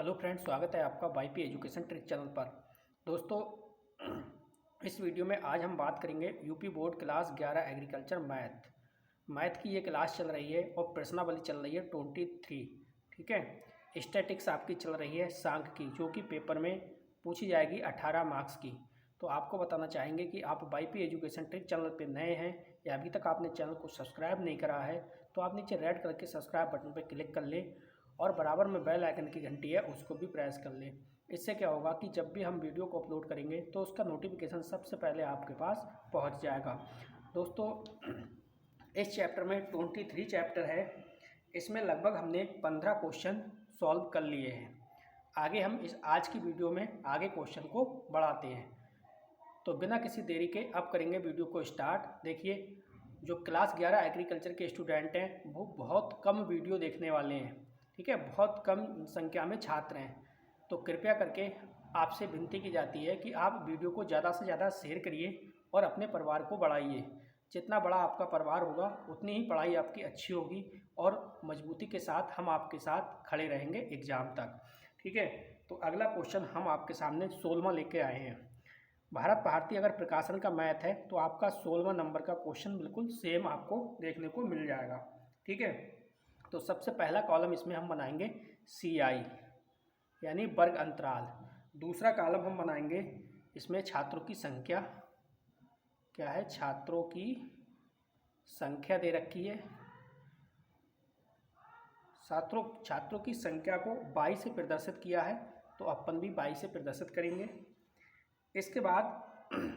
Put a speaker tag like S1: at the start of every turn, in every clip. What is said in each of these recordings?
S1: Hello friends, स्वागत है आपका वाईपी एजुकेशन ट्रिक चैनल पर। दोस्तों, इस वीडियो में आज हम बात करेंगे UP board class 11 agriculture math की ये क्लास चल रही है और प्रश्नावली चल रही है 23। ठीक है, स्टैटिक्स आपकी चल रही है सांख्य की, जो कि पेपर में पूछी जाएगी 18 मार्क्स की। तो आपको बताना चाहेंगे कि आप वाईपी एजुकेशन ट्रिक चैनल पर नए हैं या अभी तक आपने चैनल को सब्सक्राइब नहीं करा है तो आप नीचे रेड कलर के सब्सक्राइब बटन पर क्लिक कर लें और बराबर में बेल आइकन की घंटी है उसको भी प्रेस कर लें। इससे क्या होगा कि जब भी हम वीडियो को अपलोड करेंगे तो उसका नोटिफिकेशन सबसे पहले आपके पास पहुंच जाएगा। दोस्तों, इस चैप्टर में 23 चैप्टर है। इसमें लगभग हमने 15 क्वेश्चन सॉल्व कर लिए हैं। आगे हम इस आज की वीडियो में आगे क्वेश्चन को बढ़ाते हैं। तो बिना किसी देरी के अब करेंगे वीडियो को स्टार्ट। देखिए, जो क्लास 11 एग्रीकल्चर के स्टूडेंट हैं वो बहुत कम वीडियो देखने वाले हैं। ठीक है, बहुत कम संख्या में छात्र हैं। तो कृपया करके आपसे विनती की जाती है कि आप वीडियो को ज़्यादा से ज़्यादा शेयर करिए और अपने परिवार को बढ़ाइए। जितना बड़ा आपका परिवार होगा उतनी ही पढ़ाई आपकी अच्छी होगी और मजबूती के साथ हम आपके साथ खड़े रहेंगे एग्ज़ाम तक। ठीक है, तो अगला क्वेश्चन हम आपके सामने 16वां लेके आए हैं। भारत भारती अगर प्रकाशन का मैथ है तो आपका 16वां नंबर का क्वेश्चन बिल्कुल सेम आपको देखने को मिल जाएगा। ठीक है, तो सबसे पहला कॉलम इसमें हम बनाएंगे CI यानी वर्ग अंतराल। दूसरा कॉलम हम बनाएंगे इसमें छात्रों की संख्या। क्या है? छात्रों की संख्या दे रखी है। छात्रों की संख्या को 22 से प्रदर्शित किया है तो अपन भी 22 से प्रदर्शित करेंगे। इसके बाद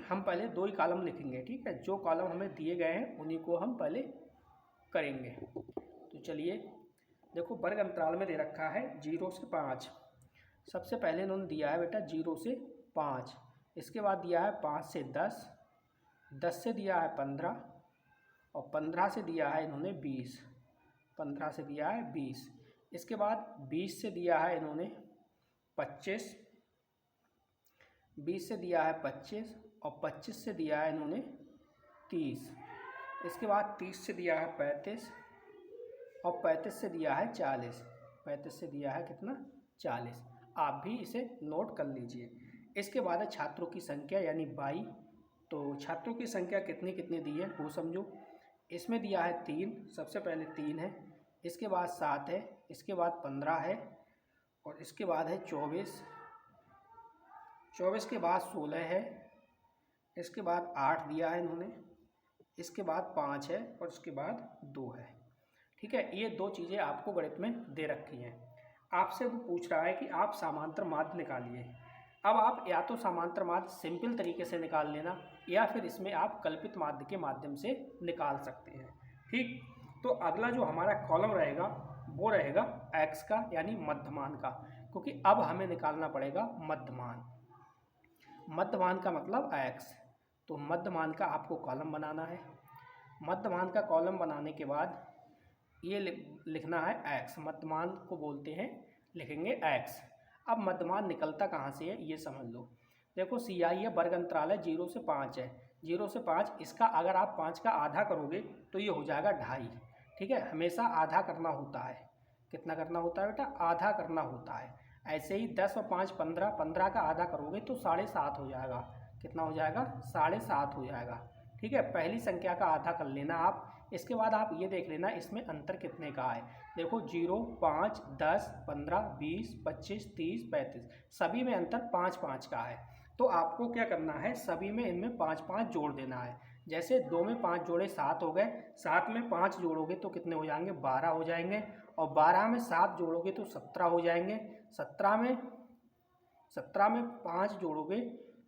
S1: हम पहले दो ही कॉलम लिखेंगे। ठीक है, जो कॉलम हमें दिए गए हैं उन्हीं को हम पहले करेंगे। तो चलिए, देखो, वर्ग अंतराल में दे रखा है 0 से 5। सबसे पहले इन्होंने दिया है बेटा 0 से 5। इसके बाद दिया है 5 से 10, 10 से दिया है 15 और 15 से दिया है इन्होंने 20, 15 से दिया है 20। इसके बाद 20 से दिया है इन्होंने 25, 20 से दिया है 25 और 25 से दिया है इन्होंने 30। इसके बाद 30 से दिया है 35 और 35 से दिया है 40। 35 से दिया है कितना? 40। आप भी इसे नोट कर लीजिए। इसके बाद है छात्रों की संख्या यानी 22। तो छात्रों की संख्या कितनी कितनी दी है वो समझो। इसमें दिया है 3, सबसे पहले 3 है। इसके बाद 7 है, इसके बाद 15 है और इसके बाद है 24, 24 के बाद 16 है। इसके बाद 8 दिया है इन्होंने। इसके बाद 5 है और इसके बाद 2 है। ठीक है, ये दो चीज़ें आपको गणित में दे रखी हैं। आपसे वो पूछ रहा है कि आप समांतर माध्य निकालिए। अब आप या तो समांतर माध्य सिंपल तरीके से निकाल लेना या फिर इसमें आप कल्पित माध्य के माध्यम से निकाल सकते हैं। ठीक, तो अगला जो हमारा कॉलम रहेगा वो रहेगा x का यानी मध्यमान का, क्योंकि अब हमें निकालना पड़ेगा मध्यमान। मध्यमान का मतलब x। तो मध्यमान का आपको कॉलम बनाना है। मध्यमान का कॉलम बनाने के बाद ये लिखना है x। मध्यमान को बोलते हैं, लिखेंगे x। अब मध्यमान निकलता कहाँ से है ये समझ लो। देखो, CI है, वर्ग अंतराल है, 0 से 5 है। 0 से 5, इसका अगर आप 5 का आधा करोगे तो ये हो जाएगा 2.5। ठीक है, हमेशा आधा करना होता है। कितना करना होता है बेटा? आधा करना होता है। ऐसे ही 10 और 5 15, 15 का आधा करोगे तो 7.5 हो जाएगा। कितना हो जाएगा? 7.5 हो जाएगा। ठीक है, पहली संख्या का आधा कर लेना आप। इसके बाद आप ये देख लेना इसमें अंतर कितने का है। देखो, 0, 5, 10, 15, 20, 25, 30, 35, सभी में अंतर 5-5 का है। तो आपको क्या करना है, सभी में इनमें 5-5 जोड़ देना है। जैसे 2 में 5 जोड़े 7 हो गए, 7 में 5 जोड़ोगे तो कितने हो जाएंगे? 12 हो जाएंगे और 12 में 7 जोड़ोगे तो 17 हो जाएंगे। 17 में 5 जोड़ोगे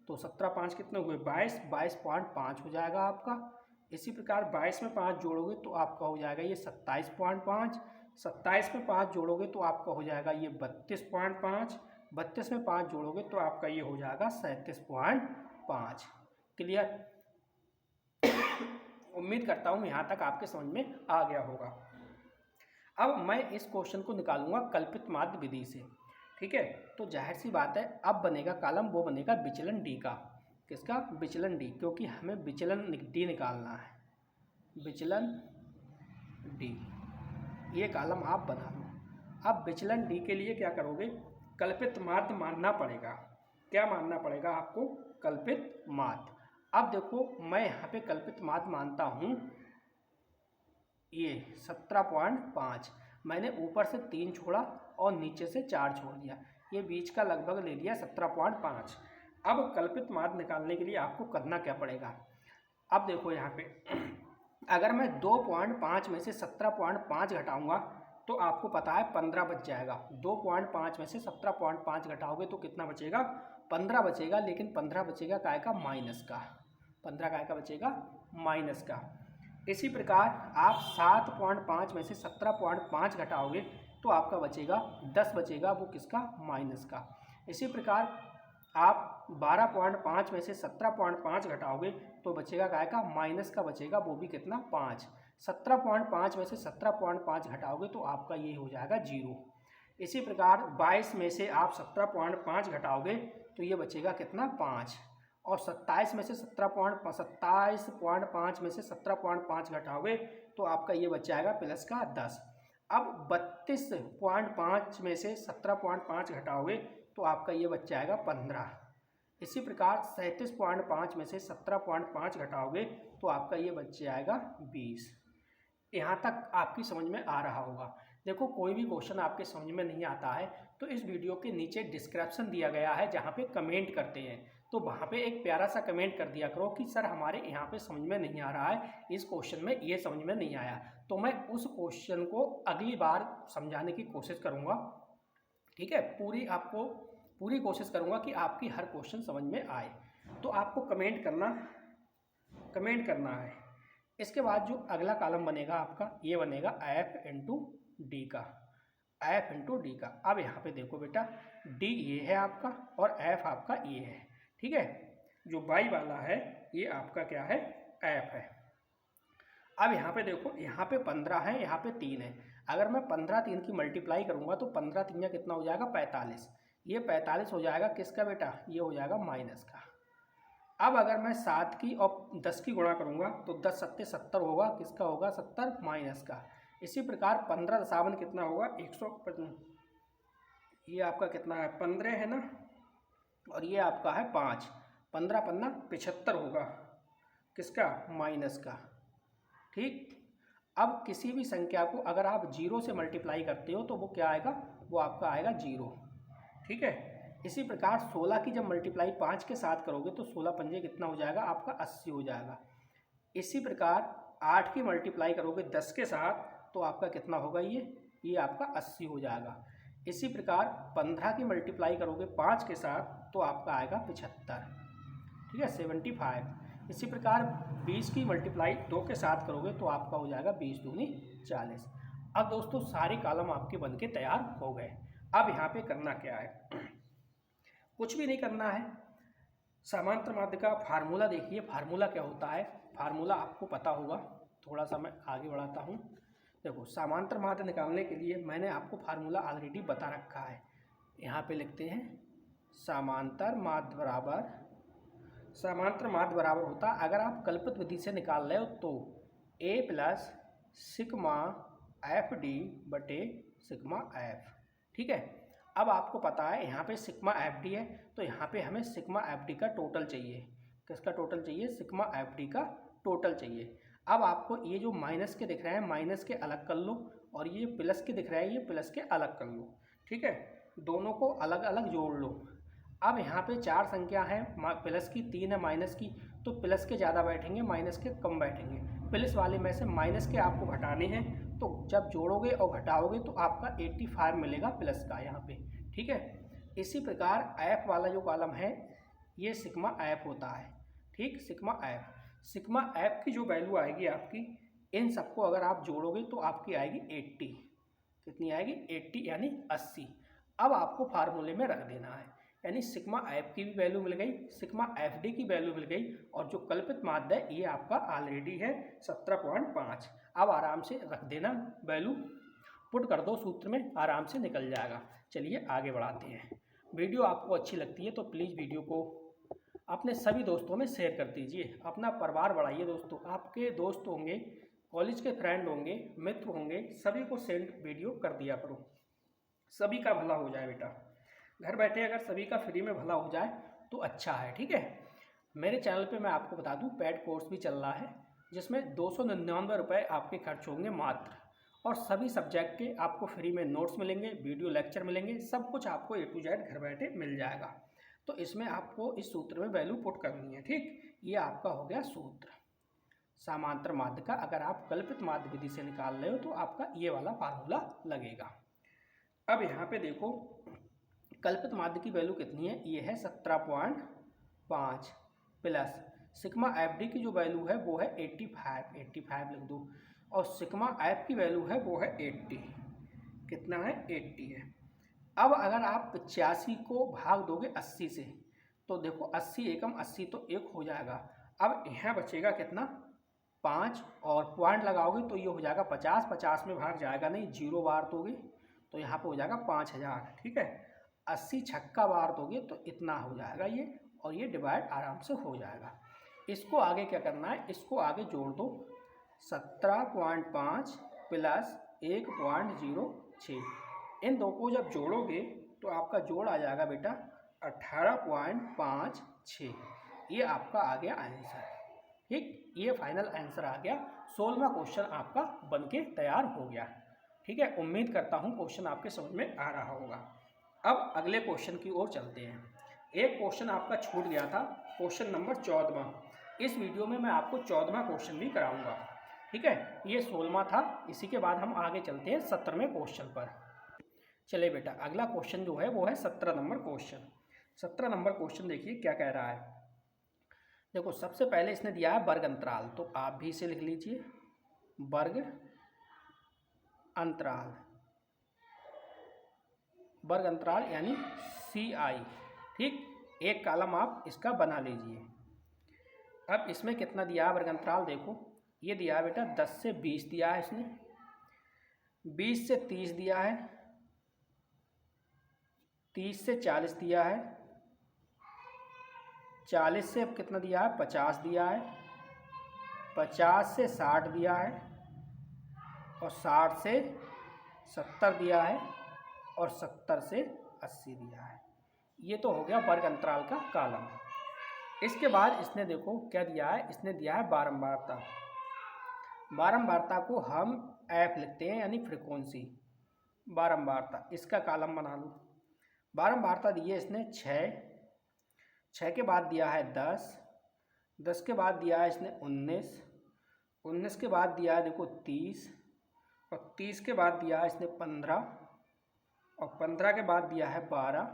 S1: तो 17 5 कितने हुए? 22, 22.5 हो जाएगा आपका। इसी प्रकार 22 में 5 जोड़ोगे तो आपका हो जाएगा ये 27.5। 27 में 5 जोड़ोगे तो आपका हो जाएगा ये 32.5। 32 में 5 जोड़ोगे तो आपका ये हो जाएगा 37.5। क्लियर? उम्मीद करता हूँ यहाँ तक आपके समझ में आ गया होगा। अब मैं इस क्वेश्चन को निकालूंगा कल्पित माध्य विधि से। ठीक है, तो जाहिर सी बात है अब बनेगा कॉलम, वो बनेगा विचलन D का। किसका? विचलन D, क्योंकि हमें विचलन D निकालना है। विचलन D, ये कॉलम आप बना लो। अब विचलन D के लिए क्या करोगे? कल्पित माध्य मानना पड़ेगा। क्या मानना पड़ेगा आपको? कल्पित माध्य। अब देखो मैं यहाँ पे कल्पित माध्य मानता हूँ ये 17.5, मैंने ऊपर से 3 छोड़ा और नीचे से 4 छोड़ दिया, ये बीच का लगभग ले लिया 17.5। अब कल्पित माध्य निकालने के लिए आपको करना क्या पड़ेगा? अब देखो यहाँ पे अगर मैं 2.5 में से 17.5 घटाऊंगा तो आपको पता है 15 बच जाएगा। 2.5 में से 17.5 घटाओगे तो कितना बचेगा? 15 बचेगा। लेकिन 15 बचेगा काय का? माइनस का। 15 काय का बचेगा? माइनस का। इसी प्रकार आप 7.5 में से 17.5 घटाओगे तो आपका बचेगा 10 बचेगा, वो किसका? माइनस का। इसी प्रकार आप 12.5 में से 17.5 घटाओगे तो बचेगा काय का? माइनस का बचेगा, वो भी कितना? 5। 17.5 में से 17.5 घटाओगे तो आपका ये हो जाएगा 0। इसी प्रकार 22 में से आप 17.5 घटाओगे तो ये बचेगा कितना? 5। और 27 में से 27.5 में से 17.5 घटाओगे तो आपका ये बच जाएगा प्लस का 10। अब 32.5 में से 17.5 घटाओगे तो आपका ये बच जाएगा 15। इसी प्रकार 37.5 में से 17.5 घटाओगे तो आपका ये बच जाएगा 20। यहाँ तक आपकी समझ में आ रहा होगा। देखो कोई भी क्वेश्चन आपके समझ में नहीं आता है तो इस वीडियो के नीचे डिस्क्रिप्शन दिया गया है जहाँ पे कमेंट करते हैं, तो वहाँ पे एक प्यारा सा कमेंट कर दिया करो कि सर हमारे यहाँ पे समझ में नहीं आ रहा है, इस क्वेश्चन में ये समझ में नहीं आया, तो मैं उस क्वेश्चन को अगली बार समझाने की कोशिश करूँगा। ठीक है, पूरी कोशिश करूँगा कि आपकी हर क्वेश्चन समझ में आए। तो आपको कमेंट करना है। इसके बाद जो अगला कॉलम बनेगा आपका, ये बनेगा एफ इंटू डी का। एफ इंटू डी का। अब यहाँ पे देखो बेटा, डी ये है आपका और एफ आपका ये है। ठीक है, जो बाई वाला है ये आपका क्या है? एफ है। अब यहाँ पे देखो, यहाँ पे 15 है, यहाँ पे 3 है। अगर मैं 15 3 की मल्टीप्लाई करूँगा तो 15 3 कितना हो जाएगा? 45। ये 45 हो जाएगा किसका बेटा? ये हो जाएगा माइनस का। अब अगर मैं 7 की और 10 की गुणा करूँगा तो 10 सत्ते 70 होगा, किसका होगा? 70 माइनस का। इसी प्रकार 15 दशावन कितना होगा? 100। ये आपका कितना है? 15 है ना, और ये आपका है 5। 15 पन्ना 75 होगा, किसका? माइनस का। ठीक, अब किसी भी संख्या को अगर आप 0 से मल्टीप्लाई करते हो तो वो क्या आएगा? वो आपका आएगा 0। ठीक है, इसी प्रकार 16 की जब मल्टीप्लाई 5 के साथ करोगे तो 16 पंजे कितना हो जाएगा? आपका 80 हो जाएगा। इसी प्रकार 8 की मल्टीप्लाई करोगे 10 के साथ तो आपका कितना होगा? ये आपका 80 हो जाएगा। इसी प्रकार 15 की मल्टीप्लाई करोगे 5 के साथ तो आपका आएगा 75। ठीक है, 75। इसी प्रकार 20 की मल्टीप्लाई 2 के साथ करोगे तो आपका हो जाएगा 20 दूनी 40। अब दोस्तों सारे कॉलम आपके बन के तैयार हो गए। अब यहाँ पे करना क्या है? कुछ भी नहीं करना है। समांतर माध्य का फार्मूला देखिए, फार्मूला क्या होता है? फार्मूला आपको पता होगा, थोड़ा सा मैं आगे बढ़ाता हूँ। देखो समांतर माध्य निकालने के लिए मैंने आपको फार्मूला ऑलरेडी बता रखा है। यहाँ पे लिखते हैं समांतर माध्य बराबर होता, अगर आप कल्पित विधि से निकाल रहे हो तो a plus sigma F D बटे सिग्मा एफ। ठीक है, अब आपको पता है यहाँ पे सिग्मा एफ डी है तो यहाँ पे हमें सिग्मा एफ डी का टोटल चाहिए। किसका टोटल चाहिए? सिग्मा एफ डी का टोटल चाहिए। अब आपको ये जो माइनस के दिख रहे हैं माइनस के अलग कर लो, और ये प्लस के दिख रहे हैं ये प्लस के अलग कर लो। ठीक है, दोनों को अलग अलग जोड़ लो। अब यहाँ पे 4 संख्या है, प्लस की 3 है माइनस की, तो प्लस के ज़्यादा बैठेंगे माइनस के कम बैठेंगे। प्लस वाले में से माइनस के आपको घटाने हैं, तो जब जोड़ोगे और घटाओगे तो आपका 85 मिलेगा प्लस का यहाँ पे। ठीक है, इसी प्रकार एफ वाला जो कॉलम है ये सिग्मा एफ होता है। ठीक, सिग्मा एफ की जो वैल्यू आएगी आपकी, इन सबको अगर आप जोड़ोगे तो आपकी आएगी 80। कितनी आएगी? 80 यानी 80। अब आपको फार्मूले में रख देना है, यानी सिग्मा एफ की भी वैल्यू मिल गई, सिग्मा एफ डी की वैल्यू मिल गई, और जो कल्पित माध्य है ये आपका ऑलरेडी है 17.5। अब आराम से रख देना, वैल्यू पुट कर दो सूत्र में, आराम से निकल जाएगा। चलिए आगे बढ़ाते हैं। वीडियो आपको अच्छी लगती है तो प्लीज़ वीडियो को अपने सभी दोस्तों में शेयर कर दीजिए, अपना परिवार बढ़ाइए। दोस्तों आपके दोस्त होंगे, कॉलेज के फ्रेंड होंगे, मित्र होंगे, सभी को सेंड वीडियो कर दिया करो, सभी का भला हो जाए बेटा। घर बैठे अगर सभी का फ्री में भला हो जाए तो अच्छा है। ठीक है, मेरे चैनल पे मैं आपको बता दूं पेड कोर्स भी चल रहा है जिसमें 299 रुपये आपके खर्च होंगे मात्र, और सभी सब्जेक्ट के आपको फ्री में नोट्स मिलेंगे, वीडियो लेक्चर मिलेंगे, सब कुछ आपको A to Z घर बैठे मिल जाएगा। तो इसमें आपको इस सूत्र में वैल्यू पुट करनी है। ठीक, ये आपका हो गया सूत्र समांतर माध्य का। अगर आप कल्पित माध्य विधि से निकाल रहे हो तो आपका ये वाला फार्मूला लगेगा। अब यहाँ पे देखो कल्पित माध्य की वैल्यू कितनी है, ये है 17.5 प्लस सिग्मा एफ डी की जो वैल्यू है वो है 85 लिख दो, और सिग्मा एफ की वैल्यू है वो है 80। कितना है, 80 है। अब अगर आप 85 को भाग दोगे 80 से तो देखो 80 एकम 80 तो 1 हो जाएगा। अब यहाँ बचेगा कितना, 5, और पॉइंट लगाओगे तो ये हो जाएगा 50। 50 में भाग जाएगा नहीं, 0 बार दोगे तो यहाँ पे हो जाएगा 5000। ठीक है, 80 छक्का बार दोगे तो इतना हो जाएगा ये, और ये डिवाइड आराम से हो जाएगा। इसको आगे क्या करना है, इसको आगे जोड़ दो, 17.5 प्लस 1.06, इन दो को जब जोड़ोगे तो आपका जोड़ आ जाएगा बेटा 18.56। ये आपका आ गया आंसर। ठीक, ये फाइनल आंसर आ गया। 16वां क्वेश्चन आपका बनके तैयार हो गया। ठीक है, उम्मीद करता हूँ क्वेश्चन आपके समझ में आ रहा होगा। अब अगले क्वेश्चन की ओर चलते हैं। एक क्वेश्चन आपका छूट गया था, क्वेश्चन नंबर 14वां। इस वीडियो में मैं आपको 14वां क्वेश्चन भी कराऊंगा। ठीक है, ये 16वां था, इसी के बाद हम आगे चलते हैं 17वें क्वेश्चन पर। चलिए बेटा, अगला क्वेश्चन जो है वो है 17 नंबर क्वेश्चन। 17 नंबर क्वेश्चन देखिए क्या कह रहा है। देखो सबसे पहले इसने दिया है वर्ग अंतराल, तो आप भी इसे लिख लीजिए वर्ग अंतराल, वर्ग अंतराल यानी CI। ठीक, एक कॉलम आप इसका बना लीजिए। अब इसमें कितना दिया है वर्ग अंतराल, देखो ये दिया है बेटा 10 से 20 दिया है इसने, 20 से 30 दिया है, 30 से 40 दिया है, 40 से अब कितना दिया है 50 दिया है, 50 से 60 दिया है, और 60 से 70 दिया है, और 70 से 80 दिया है। ये तो हो गया वर्ग अंतराल का कॉलम। इसके बाद इसने देखो क्या दिया है, इसने दिया है बारंबारता। बारंबारता को हम F लिखते हैं यानी फ्रीक्वेंसी। बारंबारता, इसका कॉलम बना लो। बारंबारता दी है इसने 6, 6 के बाद दिया है 10, 10 के बाद दिया है इसने 19, 19 के बाद दिया है देखो 30, और 30 के बाद दिया है इसने 15, और 15 के बाद दिया है 12,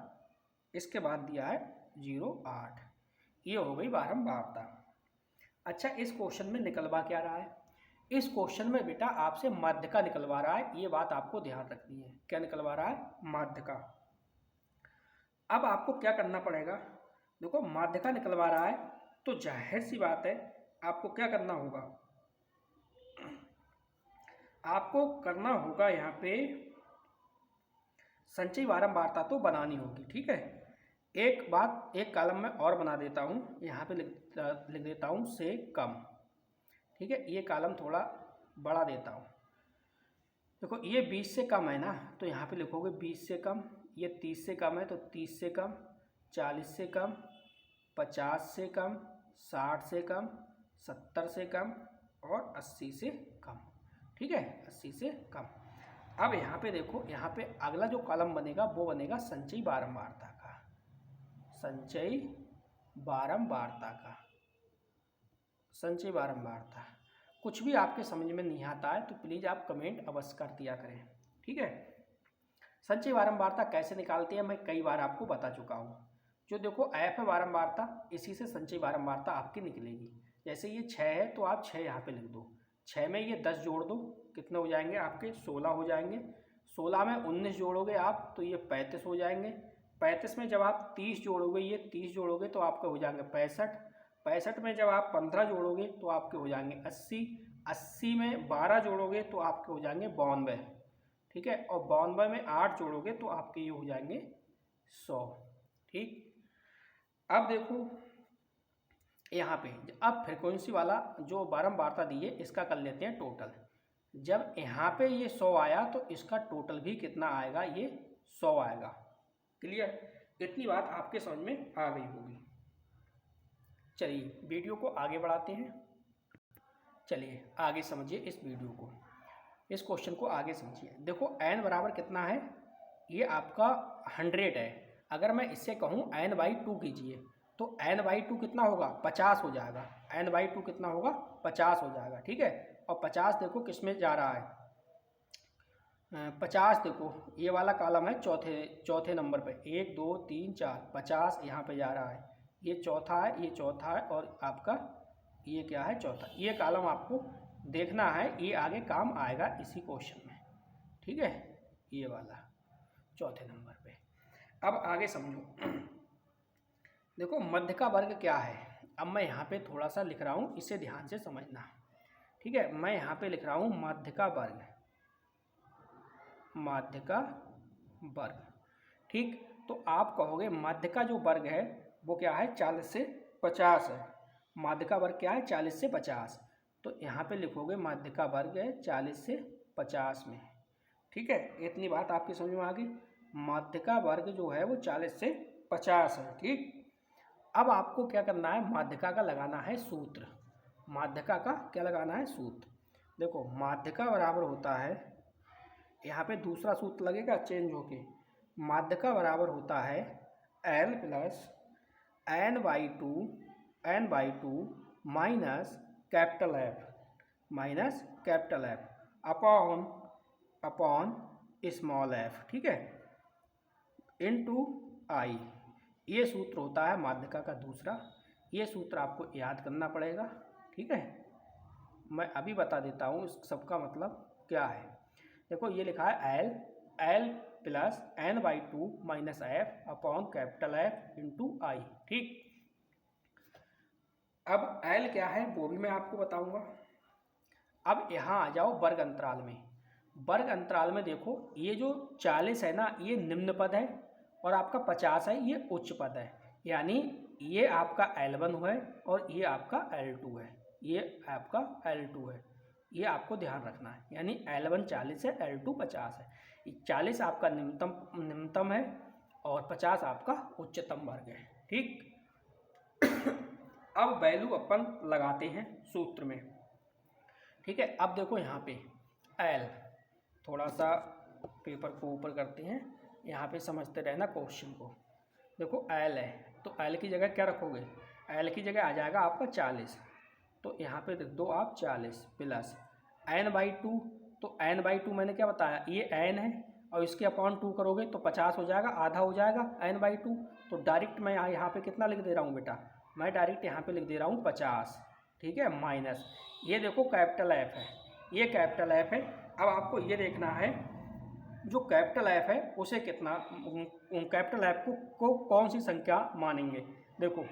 S1: इसके बाद दिया है 08। ये हो गई बारंबारता। अच्छा, इस क्वेश्चन में निकलवा क्या रहा है, इस क्वेश्चन में बेटा आपसे माध्य का निकलवा रहा है। ये बात आपको ध्यान रखनी है, क्या निकलवा रहा है, माध्य का। अब आपको क्या करना पड़ेगा, देखो माध्य का निकलवा रहा है तो जाहिर सी बात है आपको क्या करना होगा, आपको करना होगा यहाँ पे संचयी बारंबारता तो बनानी होगी। ठीक है, एक बात एक कॉलम में और बना देता हूँ, यहाँ पे लिख देता हूँ से कम। ठीक है, ये कॉलम थोड़ा बड़ा देता हूँ। देखो ये 20 से कम है ना, तो यहाँ पे लिखोगे 20 से कम, ये 30 से कम है तो 30 से कम, 40 से कम, 50 से कम, 60 से कम, 70 से कम, और 80 से कम। ठीक है, 80 से कम। अब यहाँ पे देखो, यहाँ पे अगला जो कॉलम बनेगा वो बनेगा संचयी बारंबारता का, संचयी बारंबारता का, संचयी बारंबारता। कुछ भी आपके समझ में नहीं आता है तो प्लीज़ आप कमेंट अवश्य कर दिया करें। ठीक है, संचयी बारंबारता कैसे निकालते हैं मैं कई बार आपको बता चुका हूँ। जो देखो F है बारंबारता, इसी से संचयी बारंबारता आपकी निकलेगी। जैसे ये 6 है तो आप 6 यहाँ पे लिख दो, 6 में ये 10 जोड़ दो, कितने हो जाएंगे आपके 16 हो जाएंगे। 16 में 19 जोड़ोगे आप तो ये 35 हो जाएंगे। 35 में जब आप 30 जोड़ोगे, ये 30 जोड़ोगे तो आपके हो जाएंगे 65। 65 में जब आप 15 जोड़ोगे तो आपके हो जाएंगे 80। 80 में 12 जोड़ोगे तो आपके हो जाएंगे 92। ठीक है, और 92 में 8 जोड़ोगे तो आपके ये हो जाएंगे 100। ठीक, अब देखो यहाँ पे अब फ्रीक्वेंसी वाला जो बारंबारता दी है इसका कर लेते हैं टोटल। जब यहाँ पे ये 100 आया तो इसका टोटल भी कितना आएगा, ये 100 आएगा। क्लियर? इतनी बात आपके समझ में आ गई होगी। चलिए वीडियो को आगे बढ़ाते हैं। चलिए आगे समझिए इस वीडियो को, इस क्वेश्चन को आगे समझिए। देखो n बराबर कितना है, ये आपका 100 है। अगर मैं इससे कहूँ n/2 कीजिए तो n/2 कितना होगा, 50 हो जाएगा। n/2 कितना होगा, 50 हो जाएगा। ठीक है, और 50 देखो किस में जा रहा है, 50 देखो ये वाला कॉलम है चौथे नंबर पे, 1 2 3 4, 50 यहाँ पे जा रहा है। ये चौथा है, ये चौथा है, और आपका ये क्या है, चौथा। ये कॉलम आपको देखना है, ये आगे काम आएगा इसी क्वेश्चन में। ठीक है, ये वाला चौथे नंबर पे। अब आगे समझो। देखो मध्य का वर्ग क्या है। अब मैं यहाँ पे थोड़ा सा लिख रहा हूँ, इसे ध्यान से समझना। ठीक है, मैं यहाँ पे लिख रहा हूँ मध्य का वर्ग, माध्य का वर्ग। ठीक, तो आप कहोगे माध्य का जो वर्ग है वो क्या है, 40 से 50 है। माध्य का वर्ग क्या है, 40 से 50। तो यहाँ पे लिखोगे माध्य का वर्ग है 40 से 50 में। ठीक है, इतनी बात आपकी समझ में आ गई। माध्य का वर्ग जो है वो 40 से 50 है। ठीक, अब आपको क्या करना है, माध्यिका का लगाना है सूत्र। माध्यिका का क्या लगाना है, सूत्र। देखो माध्यिका बराबर होता है, यहाँ पे दूसरा सूत्र लगेगा चेंज होके। माध्यिका बराबर होता है L plus n/2 minus capital F upon small f। ठीक है, इनटू I। ये सूत्र होता है माध्यिका का दूसरा। ये सूत्र आपको याद करना पड़ेगा। ठीक है, मैं अभी बता देता हूँ इस सबका मतलब क्या है। देखो ये लिखा है L plus n/2 minus F upon capital F into I। ठीक, अब L क्या है वो भी मैं आपको बताऊंगा। अब यहाँ आ जाओ वर्ग अंतराल में। वर्ग अंतराल में देखो ये जो 40 है ना, ये निम्न पद है, और आपका 50 है ये उच्च पद है। यानी ये आपका L1 है और ये आपका L2 है, ये आपका L2 है। ये आपको ध्यान रखना है। यानी L1 40 है, L2 50 है। 40 आपका निम्नतम है और 50 आपका उच्चतम वर्ग है। ठीक, अब वैल्यू अपन लगाते हैं सूत्र में। ठीक है, अब देखो यहाँ पे L, थोड़ा सा पेपर को ऊपर करते हैं, यहाँ पे समझते रहना क्वेश्चन को। देखो L है तो L की जगह क्या रखोगे, L की जगह आ जाएगा आपका 40। तो यहाँ पे लिख दो आप 40 प्लस n/2। तो n/2 मैंने क्या बताया, ये n है और इसके अपॉन 2 करोगे तो 50 हो जाएगा, आधा हो जाएगा n/2। तो डायरेक्ट मैं यहाँ पे कितना लिख दे रहा हूँ बेटा, मैं डायरेक्ट यहाँ पे लिख दे रहा हूँ 50। ठीक है, माइनस ये देखो कैपिटल F है, ये कैपिटल F है। अब आपको ये देखना है जो कैपिटल F है उसे कितना, कैपिटल F को कौन सी संख्या मानेंगे। देखो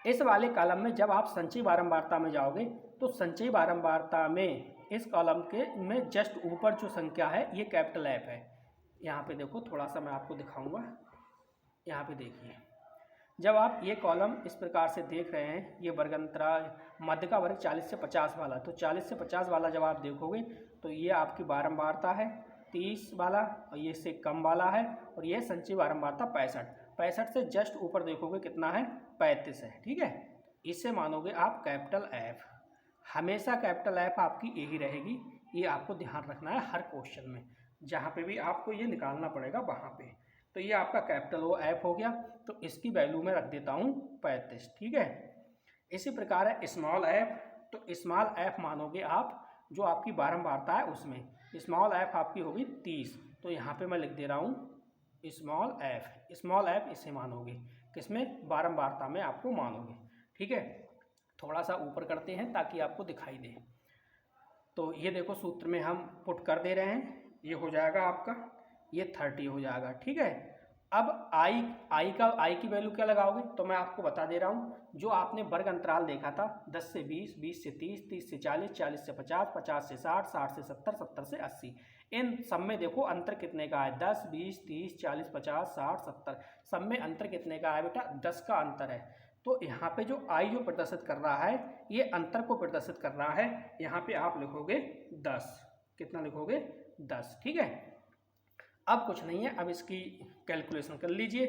S1: इस वाले कॉलम में जब आप संचयी बारंबारता में जाओगे तो संचयी बारंबारता में इस कॉलम के में जस्ट ऊपर जो संख्या है ये कैपिटल F है। यहाँ पे देखो थोड़ा सा मैं आपको दिखाऊंगा, यहाँ पे देखिए। जब आप ये कॉलम इस प्रकार से देख रहे हैं, ये वर्ग अंतराल मध्य का वर्ग 40 से 50 वाला, तो 40 से 50 वाला जब आप देखोगे तो ये आपकी बारंबारता है 30 वाला, और ये से कम वाला है, और ये संचयी बारंबारता 65 से जस्ट ऊपर देखोगे कितना है, 35 है। ठीक है, इससे मानोगे आप कैपिटल F। हमेशा कैपिटल F आपकी यही रहेगी, ये आपको ध्यान रखना है हर क्वेश्चन में, जहाँ पे भी आपको ये निकालना पड़ेगा वहाँ पे। तो ये आपका कैपिटल वो F हो गया, तो इसकी वैल्यू में रख देता हूँ 35। ठीक है, इसी प्रकार है स्मॉल f। तो स्मॉल f मानोगे आप जो आपकी बारंबारता है उसमें, स्मॉल f आपकी होगी 30। तो यहाँ पे मैं लिख दे रहा हूँ स्मॉल f इसे मानोगे किसमें, बारंबारता में आपको मानोगे। ठीक है, थोड़ा सा ऊपर करते हैं ताकि आपको दिखाई दे। तो ये देखो सूत्र में हम पुट कर दे रहे हैं, ये हो जाएगा आपका, ये 30 हो जाएगा। ठीक है, अब आई की वैल्यू क्या लगाओगे, तो मैं आपको बता दे रहा हूँ। जो आपने वर्ग अंतराल देखा था 10 से 20, 20 से 30, 30 से 40, 40 से 50, 50 से 60, 60 से 70, 70 से 80। इन सब में देखो अंतर कितने का है, 10, 20, 30, 40, 50, 60, 70, सब में अंतर कितने का है बेटा, 10 का अंतर है। तो यहाँ पे जो आई जो प्रदर्शित कर रहा है ये अंतर को प्रदर्शित कर रहा है। यहाँ पे आप लिखोगे 10, कितना लिखोगे, 10। ठीक है, अब कुछ नहीं है, अब इसकी कैलकुलेशन कर लीजिए।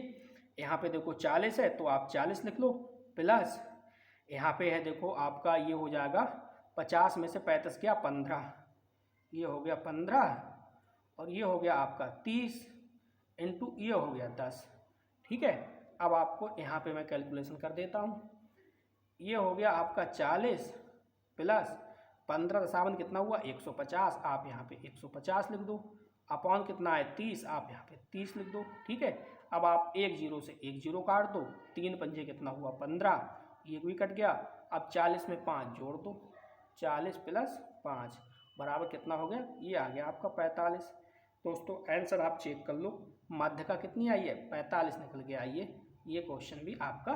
S1: यहाँ पे देखो 40 है तो आप 40 लिख लो, प्लस यहाँ पे है देखो आपका ये हो जाएगा 50 में से 35 गया 15, ये हो गया 15 और ये हो गया आपका 30 इंटू ये हो गया 10। ठीक है, अब आपको यहाँ पे मैं कैलकुलेशन कर देता हूँ। ये हो गया आपका 40 प्लस 15 दशावन कितना हुआ 150, आप यहाँ पे 150 लिख दो, अपॉन कितना है 30, आप यहाँ पे 30 लिख दो। ठीक है, अब आप एक जीरो से एक जीरो काट दो, 3 पंजे कितना हुआ 15, ये भी कट गया। अब 40 में 5 जोड़ दो, 40 प्लस 5 बराबर कितना हो गया, ये आ गया आपका 45। दोस्तों आंसर आप चेक कर लो, माध्यिका कितनी आई है 45 निकल के आई है। ये क्वेश्चन भी आपका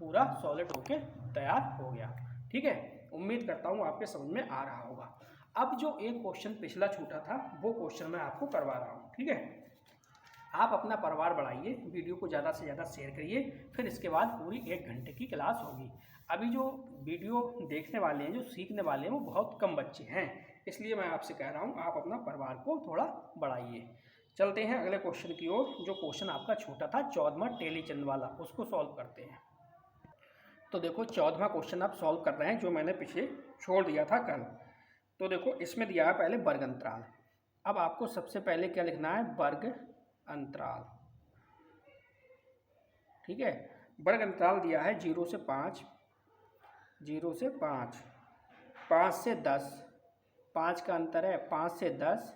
S1: पूरा सॉलिड होके तैयार हो गया। ठीक है, उम्मीद करता हूँ आपके समझ में आ रहा होगा। अब जो एक क्वेश्चन पिछला छूटा था वो क्वेश्चन मैं आपको करवा रहा हूँ। ठीक है, आप अपना परिवार बढ़ाइए, वीडियो को ज़्यादा से ज़्यादा शेयर करिए, फिर इसके बाद पूरी 1 घंटे की क्लास होगी। अभी जो वीडियो देखने वाले हैं, जो सीखने वाले हैं, वो बहुत कम बच्चे हैं, इसलिए मैं आपसे कह रहा हूँ आप अपना परिवार को थोड़ा बढ़ाइए। चलते हैं अगले क्वेश्चन की ओर। जो क्वेश्चन आपका छोटा था 14वां टेलीचंद वाला, उसको सॉल्व करते हैं। तो देखो 14वां क्वेश्चन आप सॉल्व कर रहे हैं, जो मैंने पीछे छोड़ दिया था कल। तो देखो इसमें दिया है पहले वर्ग अंतराल। अब आपको सबसे पहले क्या लिखना है, वर्ग अंतराल। ठीक है, वर्ग अंतराल दिया है 0 से 5, 0 से 5, 5 से 10, 5 का अंतर है, 5 से 10,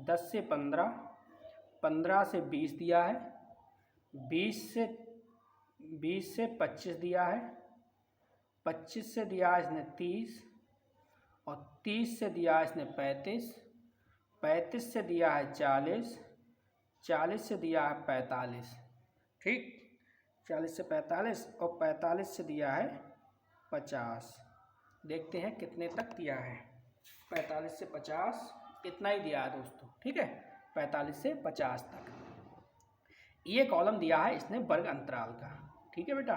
S1: 10 से 15, 15 से 20 दिया है, 20 से 25 दिया है, 25 से दिया है इसने 30, और 30 से दिया है इसने 35, 35 से दिया है 40, 40 से दिया है 45। ठीक, 40 से 45 और 45 से दिया है 50। देखते हैं कितने तक दिया है। 45 से 50 इतना ही दिया है दोस्तों। ठीक है, 45 से 50 तक ये कॉलम दिया है इसने वर्ग अंतराल का। ठीक है बेटा,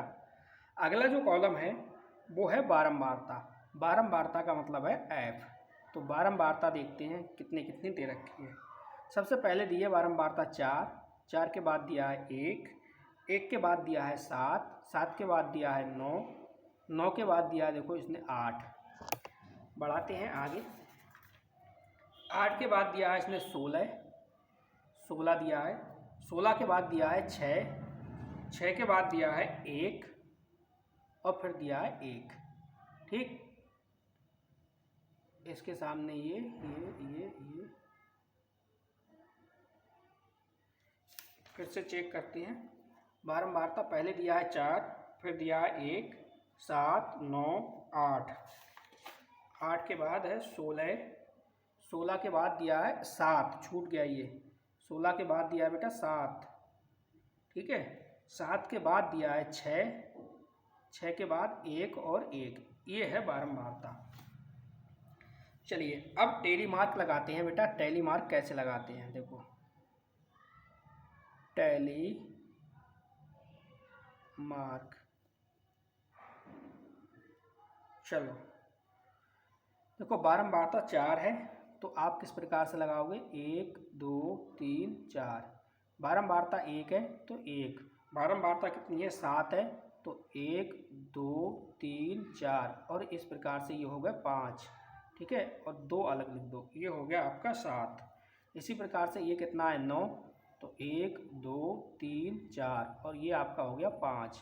S1: अगला जो कॉलम है वो है बारंबारता। बारंबारता का मतलब है एफ। तो बारंबारता देखते हैं कितनी कितनी दे रखी है। सबसे पहले दी है बारंबारता 4, 4 के बाद दिया है 1, 1 के बाद दिया है 7, 7 के बाद दिया है 9, 9 के बाद दिया है देखो इसने 8। बढ़ाते हैं आगे, 8 के बाद दिया है इसने 16, 16 दिया है, 16 के बाद दिया है 6, 6 के बाद दिया है 1 और फिर दिया है 1। ठीक, इसके सामने ये फिर से चेक करते हैं। बारंबारता पहले दिया है 4, फिर दिया है 1, 7, 9, 8, 8 के बाद है 16, 16 के बाद दिया है 7, छूट गया ये, 16 के बाद दिया है बेटा 7। ठीक है, 7 के बाद दिया है 6, 6 के बाद 1 और 1, ये है बारंबारता। चलिए अब टैली मार्क लगाते हैं बेटा। टैली मार्क कैसे लगाते हैं देखो, टैली मार्क। चलो देखो बारंबारता 4 है तो आप किस प्रकार से लगाओगे, 1 2 3 4। बारंबारता 1 है तो 1। बारंबारता कितनी है 7 है तो 1 2 3 4 और इस प्रकार से ये हो गया 5। ठीक है, और 2 अलग लिख दो, ये हो गया आपका 7। इसी प्रकार से ये कितना है 9, तो 1 2 3 4 और ये आपका हो गया 5।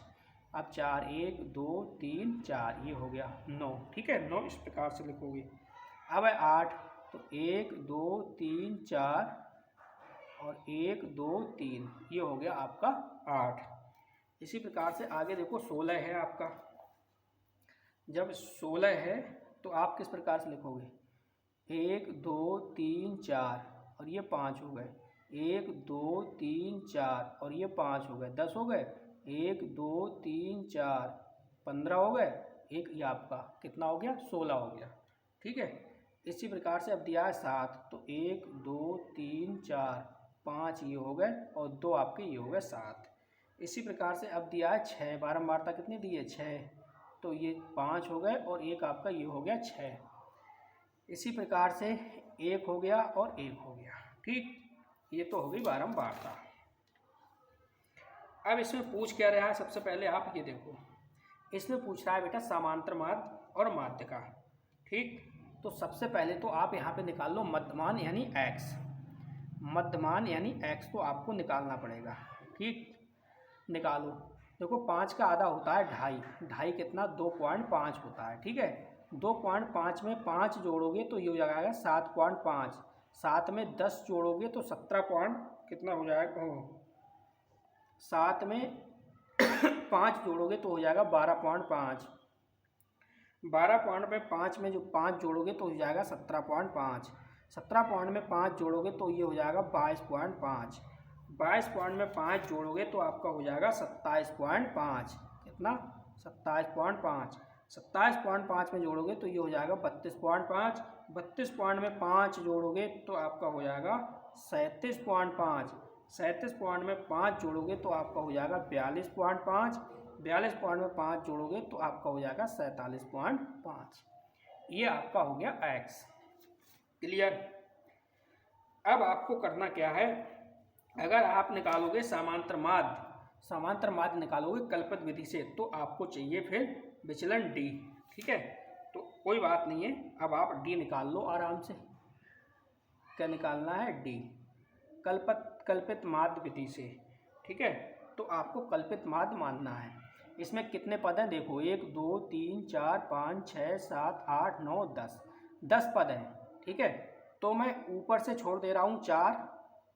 S1: अब 4 1 2 3 4 ये हो गया 9। ठीक है, 9 इस प्रकार से लिखोगे। अब है 8, तो 1 2 3 4 और 1 2 3 ये हो गया आपका 8। इसी प्रकार से आगे देखो 16 है आपका। जब 16 है तो आप किस प्रकार से लिखोगे, 1 2 3 4 और ये 5 हो गए, 1 2 3 4 और ये 5 हो गए, 10 हो गए, 1 2 3 4 15 हो गए, एक ये आपका कितना हो गया 16 हो गया। ठीक है, इसी प्रकार से अब दिया है 7, तो 1 2 3 4 5 ये हो गए और 2 आपके ये हो गए 7। इसी प्रकार से अब दिया है 6, बारंबारता कितनी दी है 6, तो ये 5 हो गए और एक आपका ये हो गया 6। इसी प्रकार से 1 हो गया और 1 हो गया। ठीक, ये तो हो गई बारंबारता। अब इसमें पूछ क्या रहा है, सबसे पहले आप ये देखो, इसमें पूछ रहा है बेटा समांतर माध्य और माध्य का। ठीक, तो सबसे पहले तो आप यहाँ पे निकाल लो मध्यमान यानी x, मध्यमान यानी x को आपको निकालना पड़ेगा। ठीक, निकालो। देखो 5 का आधा होता है 2.5, 2.5 कितना 2.5 होता है। ठीक है, 2.5 में 5 जोड़ोगे तो ये हो जाएगा 7.5, 7 में 10 जोड़ोगे तो 17 पॉइंट कितना हो जाएगा, 7 में 5 जोड़ोगे तो हो जाएगा 12.5, 12 पॉइंट में 5 में जो 5 जोड़ोगे तो हो जाएगा 17.5, 17 पॉइंट में 5 जोड़ोगे तो ये हो जाएगा 22.5, 22 पॉइंट में 5 जोड़ोगे तो आपका हो जाएगा 27.5, कितना 27.5, 27.5 में जोड़ोगे तो ये हो जाएगा 32.5, 32 पॉइंट में 5 जोड़ोगे तो आपका हो जाएगा 37.5, 37 पॉइंट में 5 जोड़ोगे तो आपका हो जाएगा 42.5, 42 पॉइंट में 5 जोड़ोगे तो आपका हो जाएगा 47.5। ये आपका हो गया x। क्लियर। अब आपको करना क्या है, अगर आप निकालोगे समांतर माध्य निकालोगे कल्पित विधि से तो आपको चाहिए फिर विचलन d। ठीक है, तो कोई बात नहीं है, अब आप d निकाल लो आराम से। क्या निकालना है, d, कल्पित माध्य विधि से। ठीक है, तो आपको कल्पित माध्य मानना है। इसमें कितने पद हैं देखो, 1 2 3 4 5 6 7 8 9 10, 10 पद हैं। ठीक है, तो मैं ऊपर से छोड़ दे रहा हूँ 4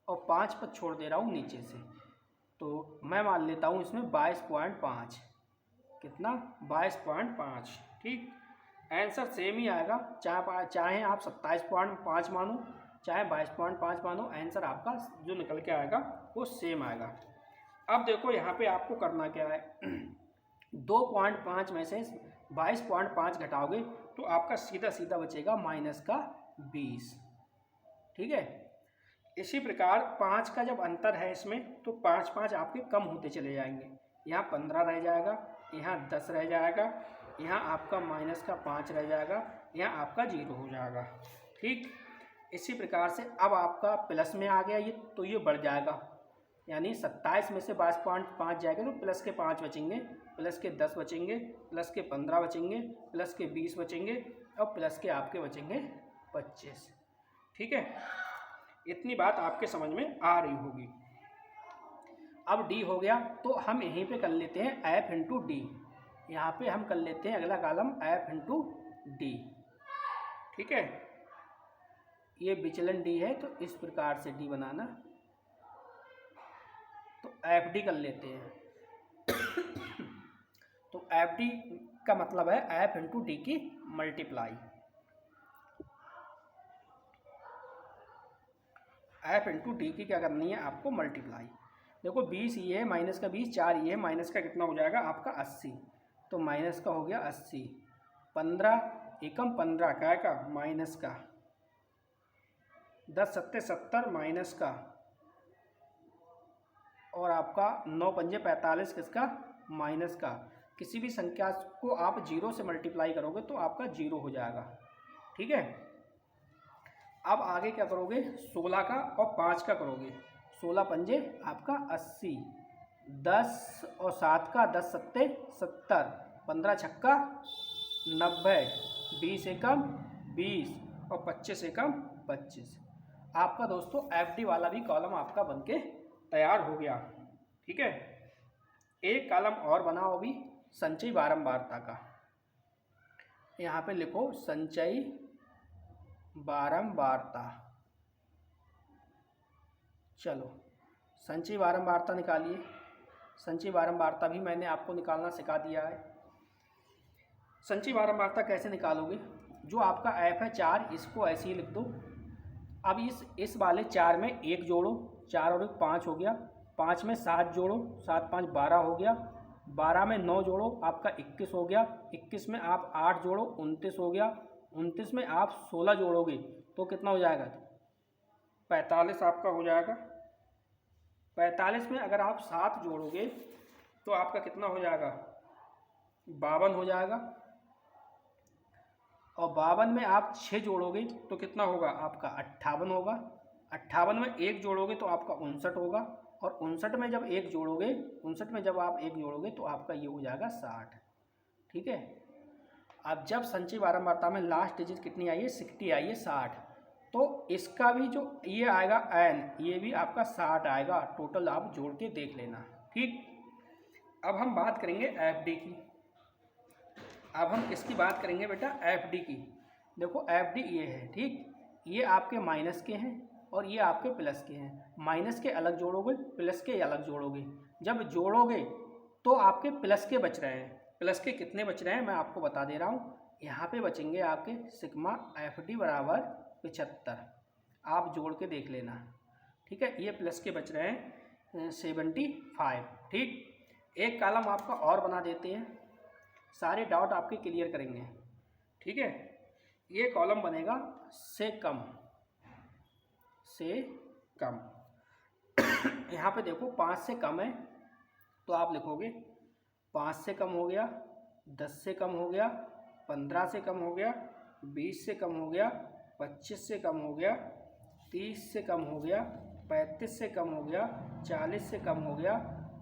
S1: और 5 पद छोड़ दे रहा हूँ नीचे से, तो मैं मान लेता हूँ इसमें 22.5, कितना 22.5। ठीक, आंसर सेम ही आएगा, चाहे आप 27.5 मानो चाहे 22.5 मानो, आंसर आपका जो निकल के आएगा वो सेम आएगा। अब देखो यहाँ पे आपको करना क्या है, 2.5 में से 22.5 घटाओगे तो आपका सीधा सीधा बचेगा -20। ठीक है, इसी प्रकार 5 का जब अंतर है इसमें तो 5 5 आपके कम होते चले जाएंगे, यहाँ 15 रह जाएगा, यहाँ 10 रह जाएगा, यहाँ आपका -5 रह जाएगा, यहाँ आपका 0 हो जाएगा। ठीक, इसी प्रकार से अब आपका प्लस में आ गया ये, तो ये बढ़ जाएगा, यानी 27 में से 22.5 जाएगा तो प्लस के 5 बचेंगे, प्लस के 10 बचेंगे, प्लस के 15 बचेंगे, प्लस के 20 बचेंगे और प्लस के आपके बचेंगे 25। ठीक है, इतनी बात आपके समझ में आ रही होगी। अब d हो गया, तो हम यहीं पे कर लेते हैं f इंटू डी, यहाँ पे हम कर लेते हैं अगला कॉलम f इंटू डी। ठीक है, ये विचलन d है तो इस प्रकार से d बनाना, तो एफ डी कर लेते हैं। तो एफ डी का मतलब है एफ इंटू डी की मल्टीप्लाई, एफ इंटू डी की क्या करनी है आपको मल्टीप्लाई। देखो 20 ये है, माइनस का 20, 4 ये है, माइनस का कितना हो जाएगा आपका 80, तो माइनस का हो गया 80, 15 एकम 15 क्या का माइनस का, 10 सत्ते 70 माइनस का, और आपका 9 पंजे 45 किसका माइनस का। किसी भी संख्या को आप 0 से मल्टीप्लाई करोगे तो आपका 0 हो जाएगा। ठीक है, अब आगे क्या करोगे, 16 का और 5 का करोगे, 16 पंजे आपका 80, 10 और 7 का 10 सत्ते 70, 15 छक्का 90, 20 एकम 20 और 25 एकम 25। आपका दोस्तों एफडी वाला भी कॉलम आपका बनके तैयार हो गया। ठीक है, एक कॉलम और बनाओ अभी संचयी बारंबारता का, यहाँ पे लिखो संचयी बारंबारता। चलो संचयी बारंबारता निकालिए। संचयी बारंबारता भी मैंने आपको निकालना सिखा दिया है। संचयी बारंबारता कैसे निकालोगे, जो आपका ऐप है 4, इसको ऐसे ही लिख दो। अब इस वाले 4 में 1 जोड़ो, 4 और 1 5 हो गया, 5 में 7 जोड़ो, 7 5 12 हो गया, 12 में 9 जोड़ो आपका 21 हो गया, 21 में आप 8 जोड़ो 29 हो गया, 29 में आप 16 जोड़ोगे तो कितना हो जाएगा 45 आपका हो जाएगा। 45 में अगर आप 7 जोड़ोगे तो आपका कितना हो जाएगा 52 हो जाएगा, और 52 में आप 6 जोड़ोगे तो कितना होगा आपका 58 होगा। 58 में 1 जोड़ोगे तो आपका 59 होगा, और 59 में जब 1 जोड़ोगे, 59 में जब आप 1 जोड़ोगे तो आपका ये हो जाएगा 60। ठीक है। अब जब संचयी बारंबारता में लास्ट डिजिट कितनी आई है, 60 आई है, 60, तो इसका भी जो ये आएगा n, ये भी आपका 60 आएगा। टोटल आप जोड़ के देख लेना। ठीक। अब हम बात करेंगे एफडी की। अब हम किसकी बात करेंगे बेटा, एफडी की। देखो एफडी ये है, ठीक, ये आपके माइनस के हैं और ये आपके प्लस के हैं। माइनस के अलग जोड़ोगे, प्लस के अलग जोड़ोगे। जब जोड़ोगे तो आपके प्लस के बच रहे हैं। प्लस के कितने बच रहे हैं मैं आपको बता दे रहा हूँ। यहाँ पे बचेंगे आपके सिग्मा एफडी बराबर 75। आप जोड़ के देख लेना। ठीक है। ये प्लस के बच रहे हैं 75। ठीक। एक कॉलम आपका और बना देते हैं, सारे डाउट आपके क्लियर करेंगे। ठीक है। ये कॉलम बनेगा से कम, से कम। यहाँ पे देखो 5 से कम है तो आप लिखोगे 5 से कम हो गया, 10 से कम हो गया, 15 से कम हो गया, 20 से कम हो गया, 25 से कम हो गया, 30 से कम हो गया, 35 से कम हो गया, 40 से कम हो गया,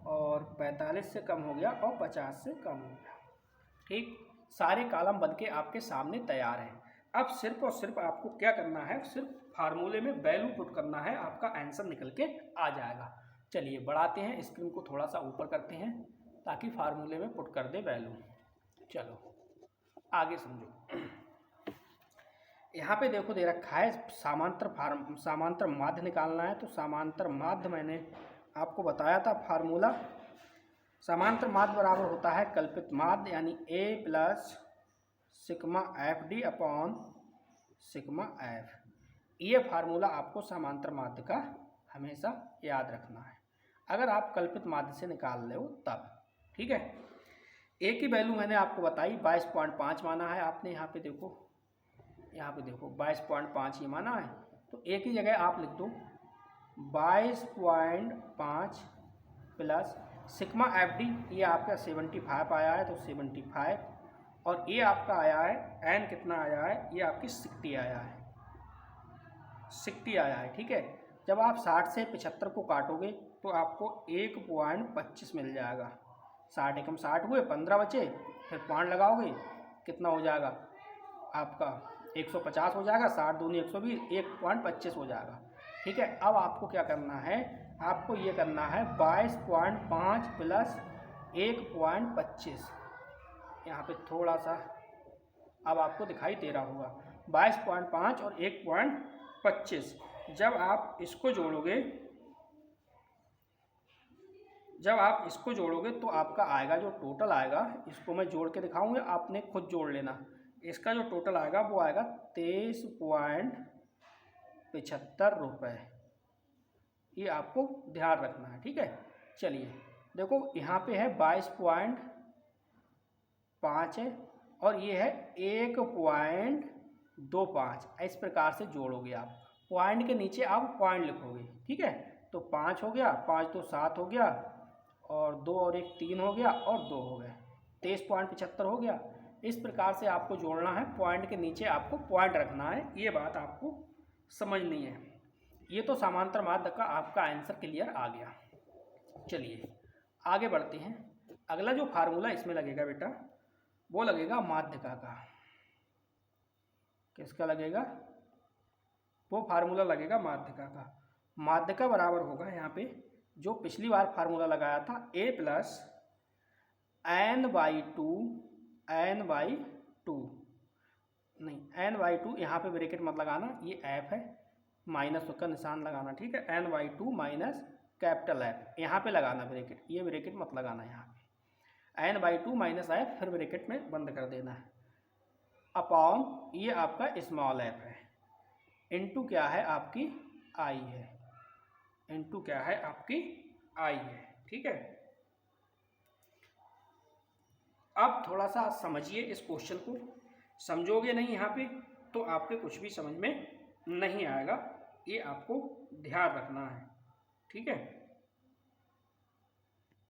S1: और 45 से कम हो गया, और 50 से कम हो गया। ठीक। सारे कॉलम बन के आपके सामने तैयार हैं। अब सिर्फ और सिर्फ आपको क्या करना है, सिर्फ फार्मूले में वैल्यू पुट करना है, आपका आंसर निकल के आ जाएगा। चलिए बढ़ाते हैं, स्क्रीन को थोड़ा सा ऊपर करते हैं ताकि फार्मूले में पुट कर दे वैल्यू। चलो आगे समझो। यहाँ पे देखो दे रखा है समांतर माध्य निकालना है। तो समांतर माध्य मैंने आपको बताया था फार्मूला। समांतर माध्य बराबर होता है कल्पित माध्य, यानी a plus sigma F D upon sigma F. ये फार्मूला आपको समांतर माध्य का हमेशा याद रखना है, अगर आप कल्पित माध्य से निकाल ले हो तब। ठीक है। a की वैल्यू मैंने आपको बताई 22.5 माना है आपने। यहाँ पे देखो 22.5 ये माना है। तो a की जगह आप लिख दो 22.5 प्लस सिग्मा एफ डी, ये आपका 75 आया है तो 75, और ये आपका आया है n कितना आया है, ये आपकी 60 आया है, 60 आया है। ठीक है। जब आप 60 से 75 को काटोगे तो आपको 1.25 मिल जाएगा। 60 एकम 60 हुए, 15 बचे, फिर पॉइंट लगाओगे कितना हो जाएगा आपका 150 हो जाएगा। 60 दूनी 120, 1.25 हो जाएगा। ठीक है। अब आपको क्या करना है, आपको ये करना है 22.5 प्लस 1.25। यहाँ पे थोड़ा सा अब आपको दिखाई दे रहा होगा 22.5 और 1.25। जब आप इसको जोड़ोगे तो आपका आएगा जो टोटल आएगा, इसको मैं जोड़ के दिखाऊंगा, आपने खुद जोड़ लेना। इसका जो टोटल आएगा वो आएगा 23.75 रुपये। ये आपको ध्यान रखना है। ठीक है। चलिए देखो यहाँ पे है 22.5 है और ये है 1.25। इस प्रकार से जोड़ोगे आप, पॉइंट के नीचे आप पॉइंट लिखोगे। ठीक है। तो 5 हो गया, 5 तो 7 हो गया, और 2 और 1 3 हो गया, और 2 हो गए, 23.75 हो गया। इस प्रकार से आपको जोड़ना है, पॉइंट के नीचे आपको पॉइंट रखना है। ये बात आपको समझनी है। ये तो समांतर माध्य का आपका आंसर क्लियर आ गया। चलिए आगे बढ़ते हैं। अगला जो फार्मूला इसमें लगेगा बेटा वो लगेगा माध्यिका का। किसका लगेगा, वो फार्मूला लगेगा माध्यिका का। माध्यिका बराबर होगा यहाँ पे जो पिछली बार फार्मूला लगाया था a प्लस n/2 नहीं n/2, यहाँ पे ब्रैकेट मत लगाना, ये f है, माइनस का निशान लगाना। ठीक है। n/2 माइनस कैपिटल F, यहाँ पे लगाना ब्रैकेट, ये ब्रैकेट मत लगाना यहाँ पे। n/2 माइनस f, फिर ब्रैकेट में बंद कर देना है, अपॉन ये आपका स्मॉल f है, इनटू क्या है आपकी i है, इनटू क्या है आपकी i है। ठीक है। अब थोड़ा सा समझिए इस क्वेश्चन को, समझोगे नहीं यहाँ पे तो आपके कुछ भी समझ में नहीं आएगा, ये आपको ध्यान रखना है। ठीक है।